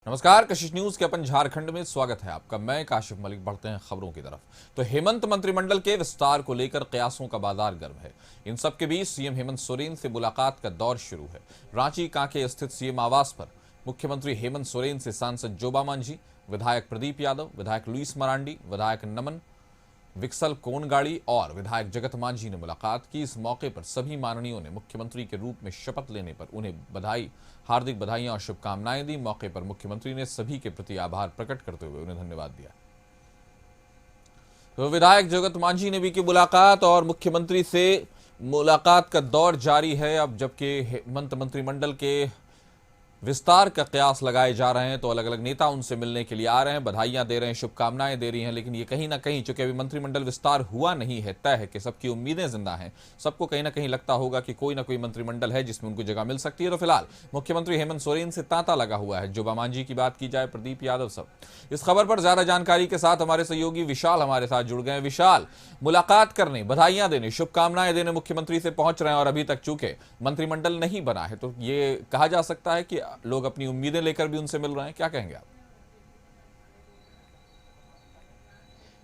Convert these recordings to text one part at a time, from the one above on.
नमस्कार, कशिश न्यूज के अपन झारखंड में स्वागत है आपका। मैं काशिफ मलिक। बढ़ते हैं खबरों की तरफ। तो हेमंत मंत्रिमंडल के विस्तार को लेकर कयासों का बाजार गर्म है। इन सब के बीच सीएम हेमंत सोरेन से मुलाकात का दौर शुरू है। रांची कांके स्थित सीएम आवास पर मुख्यमंत्री हेमंत सोरेन से सांसद जोबा मांझी, विधायक प्रदीप यादव, विधायक लुईस मरांडी, विधायक नमन विक्सल कोनगाड़ी और विधायक जगत मांझी ने मुलाकात की। इस मौके पर सभी माननीयों ने मुख्यमंत्री के रूप में शपथ लेने पर उन्हें हार्दिक बधाइयां और शुभकामनाएं दी। मौके पर मुख्यमंत्री ने सभी के प्रति आभार प्रकट करते हुए उन्हें धन्यवाद दिया। तो विधायक जगत मांझी ने भी की मुलाकात और मुख्यमंत्री से मुलाकात का दौर जारी है। अब जबकि हेमंत मंत्रिमंडल के विस्तार का कयास लगाए जा रहे हैं तो अलग अलग नेता उनसे मिलने के लिए आ रहे हैं, बधाइयां दे रहे हैं, शुभकामनाएं दे रही हैं। लेकिन ये कहीं ना कहीं, चूंकि अभी मंत्रिमंडल विस्तार हुआ नहीं है, तय है कि सबकी उम्मीदें जिंदा हैं, सबको कहीं ना कहीं लगता होगा कि कोई ना कोई मंत्रिमंडल है जिसमें उनको जगह मिल सकती है। तो फिलहाल मुख्यमंत्री हेमंत सोरेन से तांता लगा हुआ है। जोबा मांझी की बात की जाए, प्रदीप यादव, सब। इस खबर पर ज्यादा जानकारी के साथ हमारे सहयोगी विशाल हमारे साथ जुड़ गए। विशाल, मुलाकात करने, बधाइयां देने, शुभकामनाएं देने मुख्यमंत्री से पहुंच रहे हैं और अभी तक चूंकि मंत्रिमंडल नहीं बना है तो ये कहा जा सकता है कि लोग अपनी उम्मीदें लेकर भी उनसे मिल रहे हैं। क्या कहेंगे आप?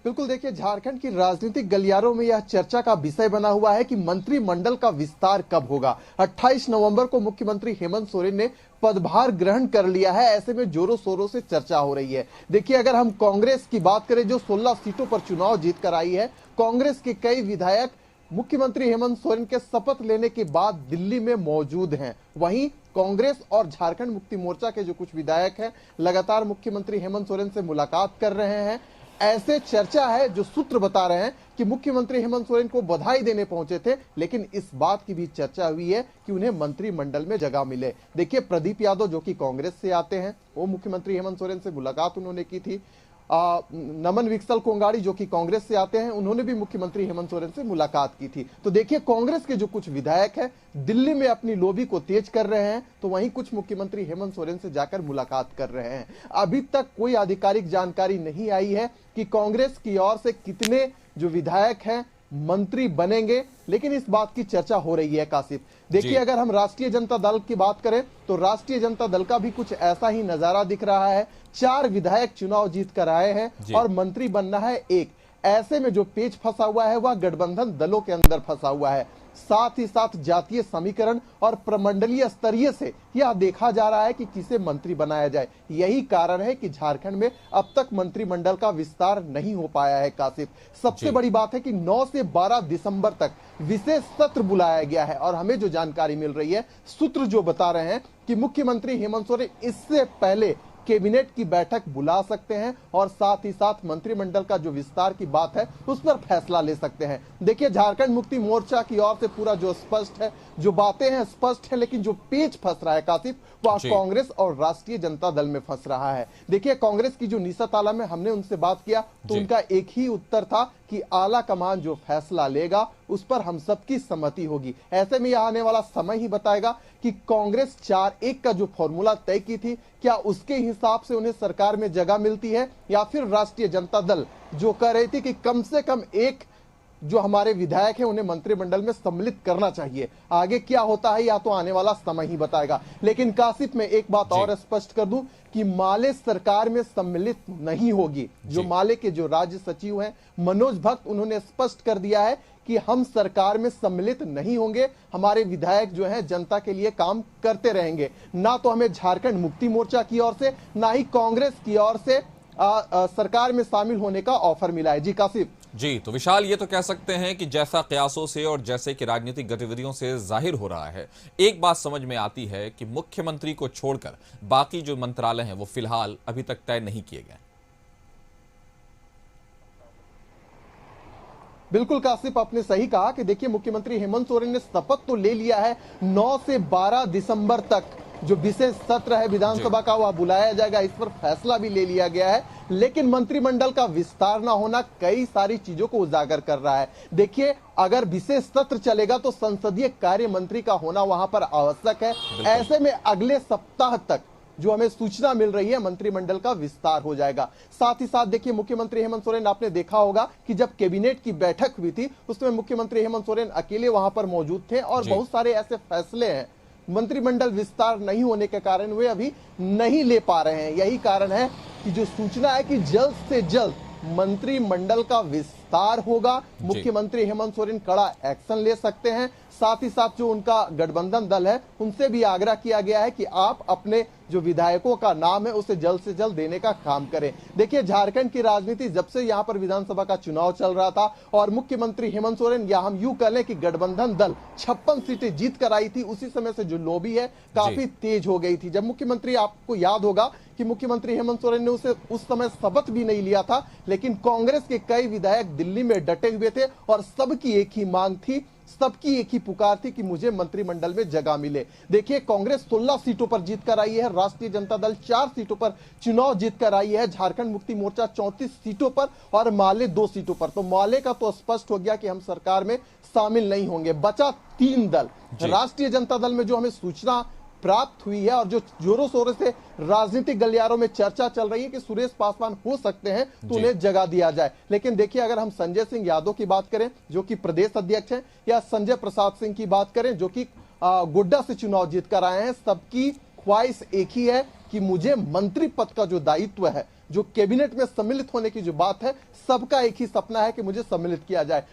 बिल्कुल, देखिए, झारखंड की राजनीतिक गलियारों में यह चर्चा का विषय बना हुआ है कि मंत्रिमंडल का विस्तार कब होगा। 28 नवंबर को मुख्यमंत्री हेमंत सोरेन ने पदभार ग्रहण कर लिया है। ऐसे में जोरों शोरों से चर्चा हो रही है। देखिए, अगर हम कांग्रेस की बात करें जो 16 सीटों पर चुनाव जीत कर आई है, कांग्रेस के कई विधायक मुख्यमंत्री हेमंत सोरेन के शपथ लेने के बाद दिल्ली में मौजूद हैं। वहीं कांग्रेस और झारखंड मुक्ति मोर्चा के जो कुछ विधायक हैं लगातार मुख्यमंत्री हेमंत सोरेन से मुलाकात कर रहे हैं। ऐसे चर्चा है, जो सूत्र बता रहे हैं कि मुख्यमंत्री हेमंत सोरेन को बधाई देने पहुंचे थे, लेकिन इस बात की भी चर्चा हुई है कि उन्हें मंत्रिमंडल में जगह मिले। देखिए, प्रदीप यादव जो कि कांग्रेस से आते हैं, वो मुख्यमंत्री हेमंत सोरेन से मुलाकात उन्होंने की थी। नमन विक्सल कोंगाड़ी जो कि कांग्रेस से आते हैं, उन्होंने भी मुख्यमंत्री हेमंत सोरेन से मुलाकात की थी। तो देखिए, कांग्रेस के जो कुछ विधायक हैं दिल्ली में अपनी लॉबी को तेज कर रहे हैं, तो वहीं कुछ मुख्यमंत्री हेमंत सोरेन से जाकर मुलाकात कर रहे हैं। अभी तक कोई आधिकारिक जानकारी नहीं आई है कि कांग्रेस की ओर से कितने जो विधायक हैं मंत्री बनेंगे, लेकिन इस बात की चर्चा हो रही है। कासिफ, देखिए, अगर हम राष्ट्रीय जनता दल की बात करें तो राष्ट्रीय जनता दल का भी कुछ ऐसा ही नजारा दिख रहा है। 4 विधायक चुनाव जीत कर आए हैं और मंत्री बनना है एक। ऐसे में जो पेच फंसा हुआ है वह गठबंधन दलों के अंदर फंसा हुआ है। साथ ही साथ जातीय समीकरण और प्रमंडलीय स्तरीय से यह देखा जा रहा है कि किसे मंत्री बनाया जाए। यही कारण है कि झारखंड में अब तक मंत्रिमंडल का विस्तार नहीं हो पाया है। कासिफ, सबसे बड़ी बात है कि 9 से 12 दिसंबर तक विशेष सत्र बुलाया गया है और हमें जो जानकारी मिल रही है, सूत्र जो बता रहे हैं कि मुख्यमंत्री हेमंत सोरेन इससे पहले कैबिनेट की बैठक बुला सकते हैं और साथ ही साथ मंत्रिमंडल का जो विस्तार की बात है उस पर फैसला ले सकते हैं। देखिए, झारखंड मुक्ति मोर्चा की ओर से पूरा जो स्पष्ट है, जो बातें हैं स्पष्ट है, लेकिन जो पेच फंस रहा है कासिफ, वह कांग्रेस और राष्ट्रीय जनता दल में फंस रहा है। देखिए, कांग्रेस की जो निशा ताला में हमने उनसे बात किया तो उनका एक ही उत्तर था कि आला कमान जो फैसला लेगा उस पर हम सबकी सहमति होगी। ऐसे में यह आने वाला समय ही बताएगा कि कांग्रेस 4-1 का जो फॉर्मूला तय की थी, क्या उसके हिसाब से उन्हें सरकार में जगह मिलती है, या फिर राष्ट्रीय जनता दल जो कह रही थी कि कम से कम एक जो हमारे विधायक हैं उन्हें मंत्रिमंडल में सम्मिलित करना चाहिए। आगे क्या होता है या तो आने वाला समय ही बताएगा। लेकिन कासिफ, में एक बात और स्पष्ट कर दूं कि माले सरकार में सम्मिलित नहीं होगी। जो माले के जो राज्य सचिव हैं मनोज भक्त, उन्होंने स्पष्ट कर दिया है कि हम सरकार में सम्मिलित नहीं होंगे। हमारे विधायक जो हैं जनता के लिए काम करते रहेंगे। ना तो हमें झारखंड मुक्ति मोर्चा की ओर से, ना ही कांग्रेस की ओर से सरकार में शामिल होने का ऑफर मिला है। जी कासिफ। जी, तो विशाल, ये तो कह सकते हैं कि जैसा कयासों से और जैसे कि राजनीतिक गतिविधियों से जाहिर हो रहा है, एक बात समझ में आती है कि मुख्यमंत्री को छोड़कर बाकी जो मंत्रालय हैं वो फिलहाल अभी तक तय नहीं किए गए। बिल्कुल कासिफ, आपने सही कहा कि देखिए, मुख्यमंत्री हेमंत सोरेन ने शपथ तो ले लिया है। 9 से 12 दिसंबर तक जो विशेष सत्र है विधानसभा का वह बुलाया जाएगा, इस पर फैसला भी ले लिया गया है। लेकिन मंत्रिमंडल का विस्तार ना होना कई सारी चीजों को उजागर कर रहा है। देखिए, अगर विशेष सत्र चलेगा तो संसदीय कार्य मंत्री का होना वहां पर आवश्यक है। ऐसे में अगले सप्ताह तक जो हमें सूचना मिल रही है मंत्रिमंडल का विस्तार हो जाएगा। साथ ही साथ देखिए, मुख्यमंत्री हेमंत सोरेन, आपने देखा होगा कि जब कैबिनेट की बैठक हुई थी उसमें मुख्यमंत्री हेमंत सोरेन अकेले वहां पर मौजूद थे और बहुत सारे ऐसे फैसले हैं मंत्रिमंडल विस्तार नहीं होने के कारण वे अभी नहीं ले पा रहे हैं। यही कारण है कि जो सूचना है कि जल्द से जल्द मंत्रिमंडल का विस्तार होगा। मुख्यमंत्री हेमंत सोरेन कड़ा एक्शन ले सकते हैं। साथ ही साथ जो उनका गठबंधन दल है उनसे भी आग्रह किया गया है कि आप अपने जो विधायकों का नाम है उसे जल्द से जल्द देने का काम करें। देखिए, झारखंड की राजनीति जब से यहां पर विधानसभा का चुनाव चल रहा था और मुख्यमंत्री हेमंत सोरेन, या हम यूं कह लें कि गठबंधन दल 56 सीटें जीत कर आई थी, उसी समय से जो लॉबी है काफी तेज हो गई थी। जब मुख्यमंत्री, आपको याद होगा कि मुख्यमंत्री हेमंत सोरेन ने उसे उस समय शपथ भी नहीं लिया था, लेकिन कांग्रेस के कई विधायक दिल्ली में डटे हुए थे और सबकी एक ही मांग थी, सबकी एक ही पुकार थी कि मुझे मंत्रिमंडल में जगह मिले। देखिए, कांग्रेस 16 सीटों पर जीत कर आई है, राष्ट्रीय जनता दल 4 सीटों पर चुनाव जीत कर आई है, झारखंड मुक्ति मोर्चा 34 सीटों पर और माले 2 सीटों पर। तो माले का तो स्पष्ट हो गया कि हम सरकार में शामिल नहीं होंगे। बचा 3 दल। राष्ट्रीय जनता दल में जो हमें सूचना प्राप्त हुई है और जो जोरों शोरों से राजनीतिक गलियारों में चर्चा चल रही है कि सुरेश पासवान हो सकते हैं तो उन्हें जगह दिया जाए। लेकिन देखिए, अगर हम संजय सिंह यादव की बात करें जो कि प्रदेश अध्यक्ष हैं, या संजय प्रसाद सिंह की बात करें जो कि गोड्डा से चुनाव जीत कर आए हैं, सबकी ख्वाहिश एक ही है कि मुझे मंत्री पद का जो दायित्व है, जो कैबिनेट में सम्मिलित होने की जो बात है, सबका एक ही सपना है कि मुझे सम्मिलित किया जाए।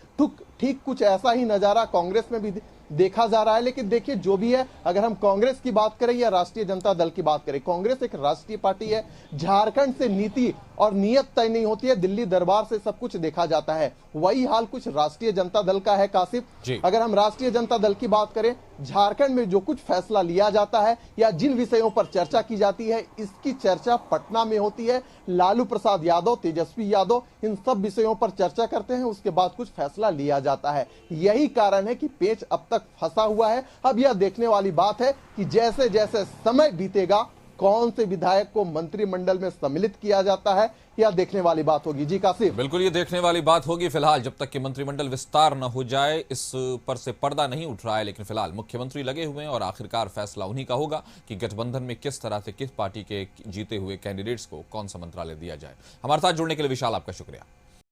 ठीक कुछ ऐसा ही नजारा कांग्रेस में भी देखा जा रहा है। लेकिन देखिए, जो भी है, अगर हम कांग्रेस की बात करें या राष्ट्रीय जनता दल की बात करें, कांग्रेस एक राष्ट्रीय पार्टी है। झारखंड से नीति और नियत तय नहीं होती है, दिल्ली दरबार से सब कुछ देखा जाता है। वही हाल कुछ राष्ट्रीय जनता दल का है। कासिफ, अगर हम राष्ट्रीय जनता दल की बात करें, झारखंड में जो कुछ फैसला लिया जाता है या जिन विषयों पर चर्चा की जाती है, इसकी चर्चा पटना में होती है। लालू प्रसाद यादव, तेजस्वी यादव इन सब विषयों पर चर्चा करते हैं, उसके बाद कुछ फैसला लिया जाता है। यही कारण है कि पेच अब तक फंसा हुआ है। अब यह देखने वाली बात है कि जैसे जैसे समय बीतेगा कौन से विधायक को मंत्रिमंडल में सम्मिलित किया जाता है, यह देखने वाली बात होगी। जी कासिफ। बिल्कुल, ये देखने वाली बात होगी। फिलहाल जब तक कि मंत्रिमंडल विस्तार न हो जाए, इस पर से पर्दा नहीं उठ रहा है। लेकिन फिलहाल मुख्यमंत्री लगे हुए हैं और आखिरकार फैसला उन्हीं का होगा कि गठबंधन में किस तरह से किस पार्टी के जीते हुए कैंडिडेट्स को कौन सा मंत्रालय दिया जाए। हमारे साथ जुड़ने के लिए विशाल आपका शुक्रिया।